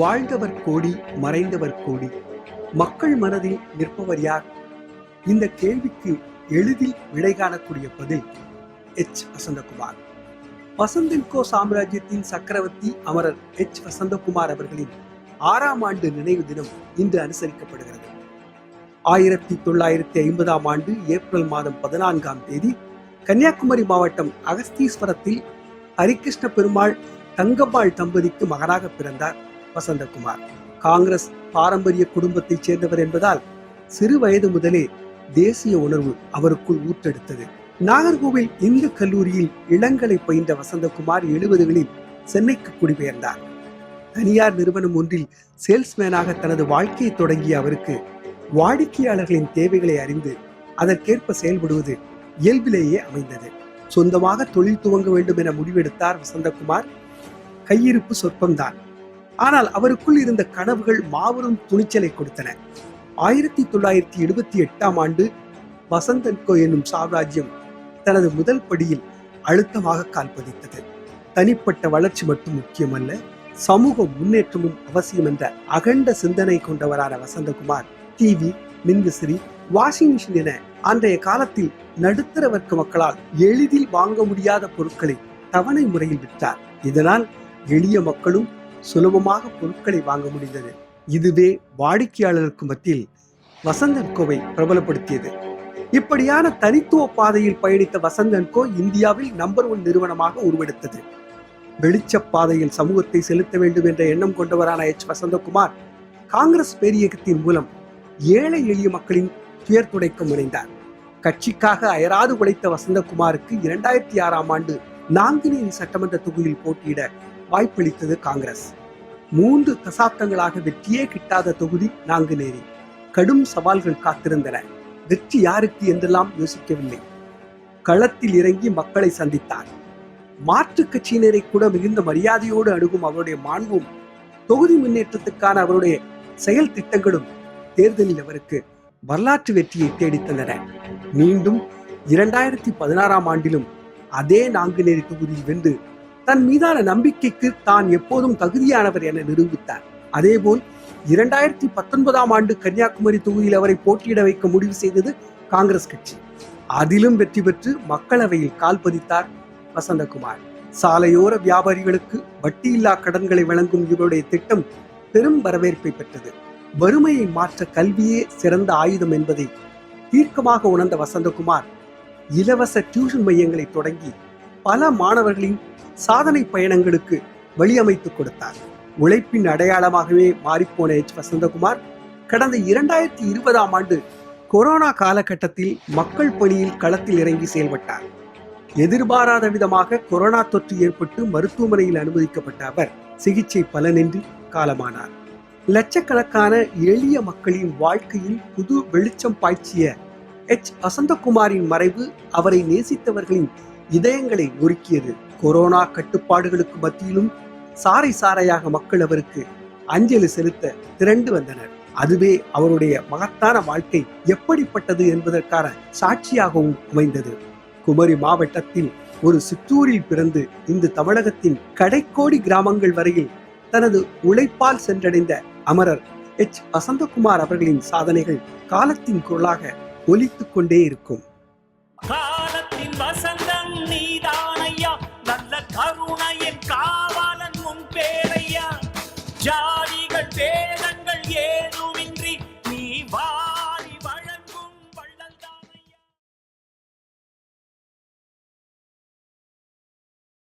வாழ்ந்தவர் கோடி, மறைந்தவர் கோடி. மக்கள் மனதில் நிற்பவர் யார்? இந்த கேள்விக்கு எளிதில் விடை காணக்கூடிய பதில் வசந்தகுமார். வசந்தன்கோ சாம்ராஜ்யத்தின் சக்கரவர்த்தி அமரர் வசந்தகுமார் அவர்களின் 6ஆம் ஆண்டு நினைவு தினம் இன்று அனுசரிக்கப்படுகிறது. 1950ஆம் ஆண்டு ஏப்ரல் மாதம் 14ஆம் தேதி கன்னியாகுமரி மாவட்டம் அகஸ்தீஸ்வரத்தில் ஹரிகிருஷ்ண பெருமாள் தங்கம்மாள் தம்பதிக்கு மகனாக பிறந்தார் வசந்தகுமார். காங்கிரஸ் பாரம்பரிய குடும்பத்தைச் சேர்ந்தவர் என்பதால் சிறு வயது முதலே தேசிய உணர்வு அவருக்குள் ஊற்றெடுத்தது. நாகர்கோவில் இந்து கல்லூரியில் இளங்கலை பயின்ற வசந்தகுமார் 70களில் சென்னைக்கு குடிபெயர்ந்தார். தனியார் நிறுவனம் ஒன்றில் சேல்ஸ்மேனாக தனது வாழ்க்கையை தொடங்கிய அவருக்கு வாடிக்கையாளர்களின் தேவைகளை அறிந்து அதற்கேற்ப செயல்படுவது இயல்பிலேயே அமைந்தது. சொந்தமாக தொழில் துவங்க வேண்டும் என முடிவெடுத்தார் வசந்தகுமார். கையிருப்பு சொற்பம்தான், ஆனால் அவருக்குள் இருந்த கனவுகள் மாபெரும் துணிச்சலை கொடுத்தன. 1978ஆம் ஆண்டு வசந்தன்கோ என்னும் சாம்ராஜ்யம் தனது முதல் படியில் அழுத்தமாக கால் பதித்தது. தனிப்பட்ட வளர்ச்சி மட்டும் முக்கியமல்ல, சமூக முன்னேற்றமும் அவசியம் என்ற அகண்ட சிந்தனை கொண்டவரான வசந்தகுமார் டிவி, மின்விசிறி, வாஷிங் மிஷின் என அன்றைய காலத்தில் நடுத்தர வர்க்க மக்களால் எளிதில் வாங்க முடியாத பொருட்களை தவணை முறையில் விற்றார். இதனால் எளிய மக்களும் சுலபமாக பொருட்களை வாங்க முடிந்தது. இதுவே வாடிக்கையாளருக்கு மத்தியில் வசந்தன்கோவை பிரபலப்படுத்தியது. இப்படியான தனித்துவ பாதையில் பயணித்த வசந்தன்கோ இந்தியாவில் நம்பர் 1 நிறுவனமாக உருவெடுத்தது. வெளிச்ச பாதையில் சமூகத்தை செலுத்த வேண்டும் என்ற எண்ணம் கொண்டவரான வசந்தகுமார் காங்கிரஸ் பேரியக்கத்தின் மூலம் ஏழை எளிய மக்களின் துயர் துடைக்க முனைந்தார். கட்சிக்காக அயராது உழைத்த வசந்தகுமாருக்கு 2006ஆம் ஆண்டு நாங்குநேரி சட்டமன்ற தொகுதியில் போட்டியிட வாய்ப்பளித்தது காங்கிரஸ். 3 தசாப்தங்களாக வெற்றியே கிட்டாத தொகுதி நாங்குநேரி. கடும் சவால்கள் காத்திருந்தன. வெற்றி யாருக்கு என்றெல்லாம் யோசிக்கவில்லை. களத்தில் இறங்கி மக்களை சந்தித்தார். மாற்றுக் கட்சியினரை கூட மிகுந்த மரியாதையோடு அணுகும் அவருடைய மாண்பும் தொகுதி முன்னேற்றத்துக்கான அவருடைய செயல் திட்டங்களும் தேர்தலில் அவருக்கு வரலாற்று வெற்றியை தேடித்தந்தன. மீண்டும் 2016ஆம் ஆண்டிலும் அதே நாங்குநேரி தொகுதியில் வென்று தன் மீதான நம்பிக்கைக்கு தான் எப்போதும் தகுதியானவர் என நிரூபித்தார். அதேபோல் 2019ஆம் ஆண்டு கன்னியாகுமரி தொகுதியில் அவரை போட்டியிட வைக்க முடிவு செய்தது காங்கிரஸ் கட்சி. அதிலும் வெற்றி பெற்று மக்களவையில் கால் பதித்தார் வசந்தகுமார். சாலையோர வியாபாரிகளுக்கு வட்டியில்லா கடன்களை வழங்கும் இவருடைய திட்டம் பெரும் வரவேற்பை பெற்றது. வறுமையை மாற்ற கல்வியே சிறந்த ஆயுதம் என்பதை தீர்க்கமாக உணர்ந்த வசந்தகுமார் இலவச டியூஷன் மையங்களை தொடங்கி பல மாணவர்களின் சாதனை பயணங்களுக்கு வழியமைத்துக் கொடுத்தார். உழைப்பின் அடையாளமாகவே மாறிப்போன வசந்தகுமார் கடந்த 2020ஆம் ஆண்டு கொரோனா காலகட்டத்தில் மக்கள் பணியில் களத்தில் இறங்கி செயல்பட்டார். எதிர்பாராத விதமாக கொரோனா தொற்று ஏற்பட்டு மருத்துவமனையில் அனுமதிக்கப்பட்ட அவர் சிகிச்சை பலனின்றி காலமானார். லட்சக்கணக்கான எளிய மக்களின் வாழ்க்கையில் புது வெளிச்சம் பாய்ச்சிய வசந்தகுமாரின் மறைவு அவரை நேசித்தவர்களின் இதயங்களை நொறுக்கியது. கொரோனா கட்டுப்பாடுகளுக்கு மத்தியிலும் சாறை சாறையாக மக்கள் அவருக்கு அஞ்சலி செலுத்த திரண்டு வந்தனர். அதுவே அவருடைய மகத்தான வாழ்க்கை எப்படிப்பட்டது என்பதற்கான சாட்சியாகவும் அமைந்தது. குமரி மாவட்டத்தில் ஒரு சிற்றூரில் பிறந்து இந்த தமிழகத்தின் கடைக்கோடி கிராமங்கள் வரையில் தனது உழைப்பால் சென்றடைந்த அமரர் வசந்தகுமார் அவர்களின் சாதனைகள் காலத்தின் குரலாக ஒலித்துக் கொண்டே இருக்கும்.